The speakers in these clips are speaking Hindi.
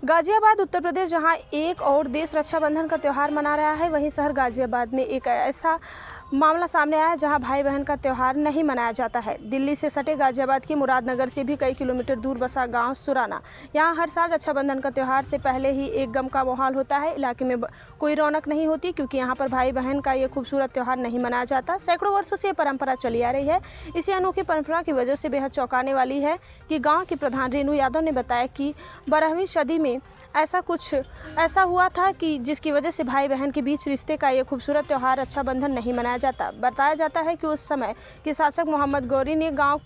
गाजियाबाद उत्तर प्रदेश जहां एक और देश रक्षाबंधन का त्यौहार मना रहा है, वहीं शहर गाजियाबाद में एक ऐसा मामला सामने आया है जहां भाई बहन का त्यौहार नहीं मनाया जाता है। दिल्ली से सटे गाजियाबाद के मुरादनगर से भी कई किलोमीटर दूर बसा गांव सुराना, यहां हर साल रक्षाबंधन का त्यौहार से पहले ही एक गम का माहौल होता है। इलाके में कोई रौनक नहीं होती क्योंकि यहां पर भाई बहन का ये खूबसूरत त्यौहार नहीं मनाया जाता। सैकड़ों वर्षों से ये परंपरा चली आ रही है। इसी अनोखी परंपरा की वजह से बेहद चौंकाने वाली है कि गाँव की प्रधान रेणु यादव ने बताया कि 12वीं सदी में ऐसा हुआ था कि जिसकी वजह से भाई बहन के बीच रिश्ते का ये खूबसूरत त्यौहार रक्षाबंधन नहीं मनाया जाता। बताया जाता है कि उस समय के शासक मोहम्मद गौरी ने गांव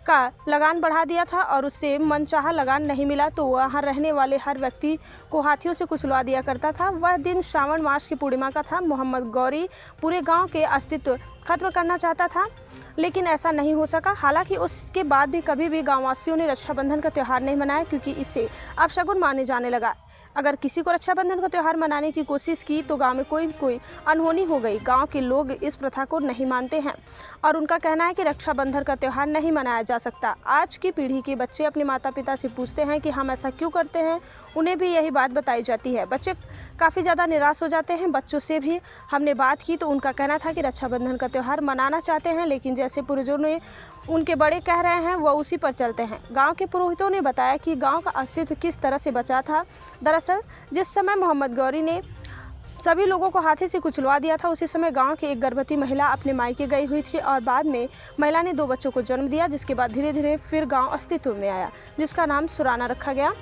का लगान बढ़ा दिया था और उससे मनचाहा लगान नहीं मिला तो वहां रहने वाले हर व्यक्ति को हाथियों से कुचलवा दिया करता था। वह दिन श्रावण मास की पूर्णिमा का था। मोहम्मद गौरी पूरे गाँव के अस्तित्व खत्म करना चाहता था, लेकिन ऐसा नहीं हो सका। हालांकि उसके बाद भी कभी भी गांववासियों ने रक्षाबंधन का त्यौहार नहीं मनाया क्योंकि इसे अपशगुन माने जाने लगा। अगर किसी को रक्षाबंधन का त्यौहार मनाने की कोशिश की तो गांव में कोई अनहोनी हो गई। गांव के लोग इस प्रथा को नहीं मानते हैं और उनका कहना है कि रक्षाबंधन का त्यौहार नहीं मनाया जा सकता। आज की पीढ़ी के बच्चे अपने माता पिता से पूछते हैं कि हम ऐसा क्यों करते हैं, उन्हें भी यही बात बताई जाती है। बच्चे काफ़ी ज़्यादा निराश हो जाते हैं। बच्चों से भी हमने बात की तो उनका कहना था कि रक्षाबंधन का त्यौहार मनाना चाहते हैं, लेकिन जैसे पूर्वजों ने उनके बड़े कह रहे हैं वह उसी पर चलते हैं। गांव के पुरोहितों ने बताया कि गांव का अस्तित्व किस तरह से बचा था। दरअसल जिस समय मोहम्मद गौरी ने सभी लोगों को हाथी से कुचलवा दिया था, उसी समय गांव की एक गर्भवती महिला अपने मायके गई हुई थी और बाद में महिला ने 2 बच्चों को जन्म दिया, जिसके बाद धीरे धीरे फिर गांव अस्तित्व में आया, जिसका नाम सुराना रखा गया।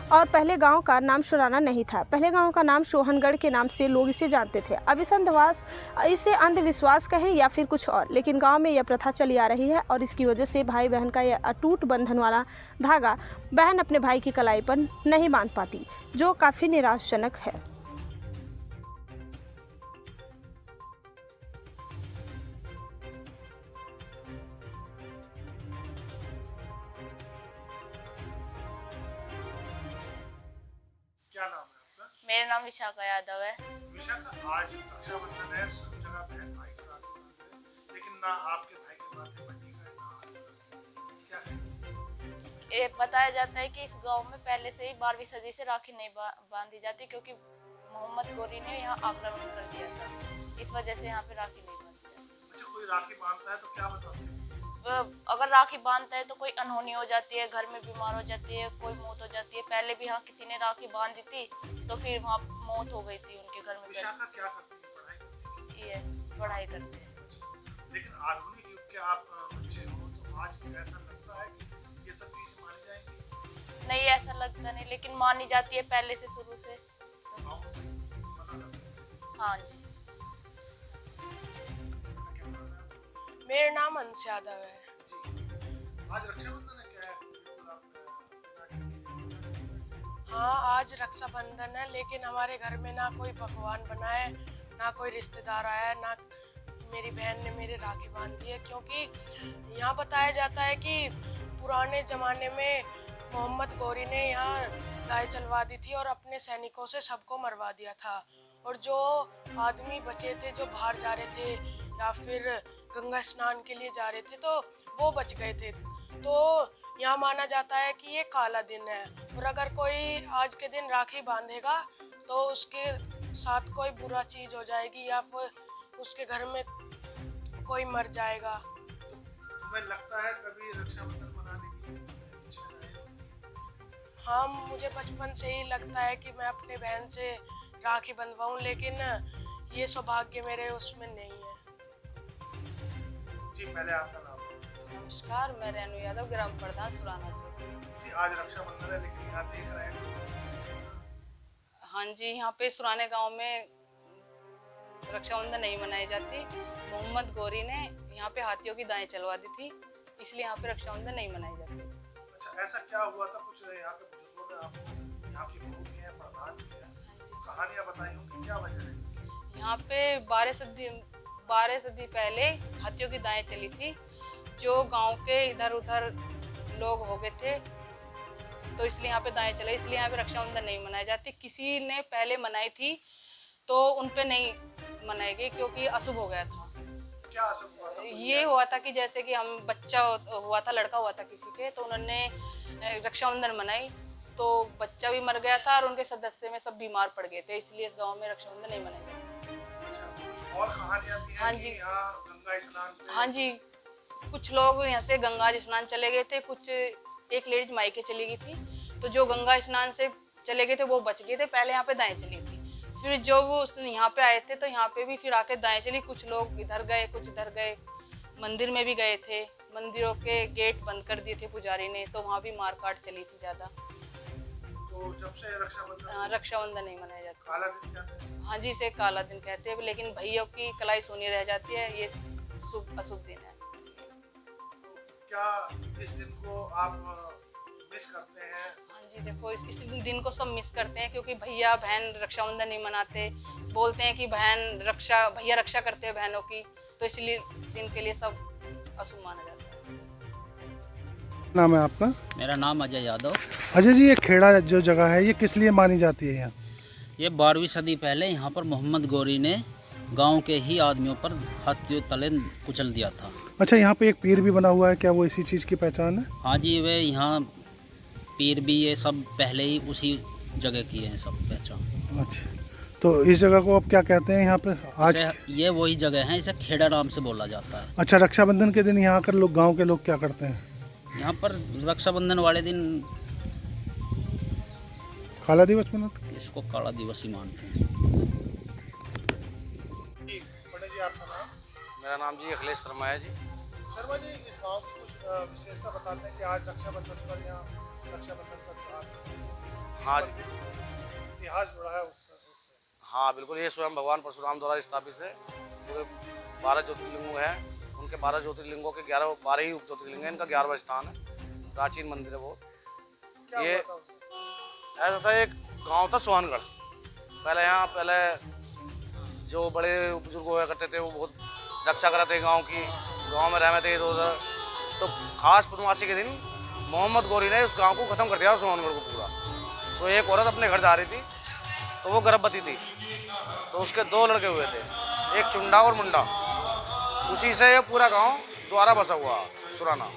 और पहले गांव का नाम सुराना नहीं था, पहले गांव का नाम सोहनगढ़ के नाम से लोग इसे जानते थे। अब इसे अंधविश्वास कहें या फिर कुछ और, लेकिन गांव में यह प्रथा चली आ रही है और इसकी वजह से भाई बहन का यह अटूट बंधन वाला धागा बहन अपने भाई की कलाई पर नहीं बांध पाती, जो काफ़ी निराशाजनक है। क्या नाम है आपका? मेरा नाम विशाखा यादव है। विशाखा, आज रक्षाबंधन है, सब जगह बहन भाई का राखी बांधते हैं, लेकिन ना आपके भाई के माथे पर टीका है, ना हाथ पर। क्या है? ये बताया जाता है कि इस गांव में पहले से ही 12वीं सदी से राखी नहीं बांधी जाती क्योंकि मोहम्मद गौरी ने यहाँ आक्रमण कर दिया था, इस वजह से यहाँ पे राखी नहीं बांधती जाती। अच्छा, कोई राखी बांधता है तो क्या बताते हैं? अगर राखी बांधता है तो कोई अनहोनी हो जाती है, घर में बीमार हो जाती है, कोई मौत हो जाती है। पहले भी यहाँ किसी ने राखी बांधी थी तो फिर वहाँ मौत हो गई थी उनके घर में। विशाखा क्या करती है? पढ़ाई करती है? ये पढ़ाई करते हैं। लेकिन आधुनिक युग के आप बच्चे हो तो आज ऐसा लगता है कि ये सब चीज मानी जाएंगी? नहीं, ऐसा लगता नहीं, लेकिन मानी जाती है पहले से, शुरू से। गाँव में मना करते हैं। हाँ जी। क्या नाम है आपका? मेरा नाम अंश यादव है। आज रक्षाबंधन है, क्या है? बिल्कुल आप हाँ, आज रक्षाबंधन है, लेकिन हमारे घर में ना कोई पकवान बना है, ना कोई रिश्तेदार आया है, ना मेरी बहन ने मेरे राखी बांधी है। क्योंकि यहाँ बताया जाता है कि पुराने ज़माने में मोहम्मद गौरी ने यहाँ गाय चलवा दी थी और अपने सैनिकों से सबको मरवा दिया था। और जो आदमी बचे थे, जो बाहर जा रहे थे या फिर गंगा स्नान के लिए जा रहे थे, तो वो बच गए थे। तो यहाँ माना जाता है कि ये काला दिन है और अगर कोई आज के दिन राखी बांधेगा तो उसके साथ कोई बुरा चीज़ हो जाएगी या फिर उसके घर में कोई मर जाएगा। तुम्हें लगता है कभी रक्षाबंधन मनाने की इच्छा है? हाँ, मुझे बचपन से ही लगता है कि मैं अपने बहन से राखी बंधवाऊँ, लेकिन ये सौभाग्य मेरे उसमें नहीं है। जी, पहले आपका नाम। नमस्कार, मैं रेणु यादव, ग्राम प्रधान सुराना से। जी, आज रक्षाबंधन है, लेकिन यहाँ देख रहे हैं। हाँ जी, यहाँ पे सुराने गांव में रक्षाबंधन नहीं मनाई जाती। मोहम्मद गौरी ने यहाँ पे हाथियों की दाएं चलवा दी थी, इसलिए यहाँ पे रक्षाबंधन नहीं मनाई जाती। अच्छा, ऐसा क्या हुआ था? कुछ यहाँ के बुजुर्गों ने आपको, यहाँ की बहू भी है, प्रधान भी है, कहानियाँ बताई होंगी, क्या वजह है? यहाँ पे 12 सदी पहले हाथियों की दाएं चली थी। जो गांव के इधर उधर लोग हो गए थे तो इसलिए यहाँ पे दाएं चले, इसलिए यहाँ पे रक्षाबंधन नहीं मनाई जाती। किसी ने पहले मनाई थी तो उन पे नहीं मनाई गई क्योंकि अशुभ हो गया था। क्या अशुभ हुआ था? ये हुआ था कि जैसे कि हम बच्चा हुआ था, लड़का हुआ था किसी के, तो उन्होंने रक्षाबंधन मनाई तो बच्चा भी मर गया था और उनके सदस्य में सब बीमार पड़ गए थे, इसलिए इस गांव में रक्षाबंधन नहीं मनाया जाता। अच्छा, कुछ और कहानियां भी हैं हाँ कि जी। यहाँ गंगा स्नान पे हाँ जी, कुछ लोग यहाँ से गंगा स्नान चले गए थे, कुछ एक लेडीज मायके चली गई थी, तो जो गंगा स्नान से चले गए थे वो बच गए थे, पहले यहाँ पे दाएं चली थी। फिर जो वो यहाँ पे आए थे तो यहाँ पे भी फिर आके दाएं चली, कुछ लोग इधर गए कुछ इधर गए, मंदिर में भी गए थे, मंदिरों के गेट बंद कर दिए थे पुजारी ने, तो वहाँ भी मारकाट चली थी ज़्यादा। तो जब से रक्षाबंधन रक्षाबंधन नहीं मनाया जाता। काला दिन कहते हैं। हाँ जी, इसे काला दिन कहते हैं, लेकिन भैया की कलाई सोनी रह जाती है, ये अशुभ दिन है। क्या इस दिन को आप मिस करते हैं? हाँ जी, देखो इस दिन को सब मिस करते हैं, क्योंकि भैया बहन रक्षाबंधन नहीं मनाते, बोलते हैं कि भैया रक्षा करते हैं बहनों की, तो इसलिए दिन के लिए सब अशुभ माना जाता है। नाम है आपका? मेरा नाम अजय यादव। अजय जी, ये खेड़ा जो जगह है ये किस लिए मानी जाती है यहाँ? ये 12वीं सदी पहले यहाँ पर मोहम्मद गौरी ने गांव के ही आदमियों पर हाथियों तले कुचल दिया था। अच्छा, यहाँ पे एक पीर भी बना हुआ है, क्या वो इसी चीज़ की पहचान है? हाँ जी, वे यहाँ पीर भी ये सब पहले ही उसी जगह की है सब पहचान। अच्छा, तो इस जगह को आप क्या कहते हैं यहाँ पे आज? ये वही जगह है, इसे खेड़ा नाम से बोला जाता है। अच्छा, रक्षाबंधन के दिन यहाँ आकर लोग, गांव के लोग क्या करते हैं? यहाँ पर रक्षाबंधन वाले दिन काला दिवस मनाते हैं? इसको काला दिवस ही मानते हैं। जी, आपका नाम? मेरा नाम जी अखिलेश शर्मा है जी। शर्मा जी, इस गांव की कुछ विशेषता बताते हैं कि आज रक्षाबंधन पर यहाँ रक्षाबंधन का त्योहार, हाँ इतिहास जुड़ा है उससे। हाँ बिल्कुल, ये स्वयं भगवान परशुराम द्वारा स्थापित है। पूरे 12 ज्योतिर्लिंग हैं, उनके 12 ज्योतिर्लिंगों के 12 ही उप ज्योतिर्लिंग हैं, इनका 11वां स्थान है। प्राचीन मंदिर है बहुत। क्या ये हुआ था उससे? ऐसा था, एक गांव था सोहनगढ़। पहले जो बड़े बुजुर्ग हुआ करते थे वो बहुत रक्षा करते थे गांव की, गांव में रहते थे इधर उधर। तो खास पूर्णमासी के दिन मोहम्मद गौरी ने उस गांव को ख़त्म कर दिया, सोहनगढ़ को पूरा। तो एक औरत अपने घर जा रही थी, तो वो गर्भवती थी, तो उसके 2 लड़के हुए थे, एक चुंडा और मुंडा। उसी से ये पूरा गांव द्वारा बसा हुआ सुराना।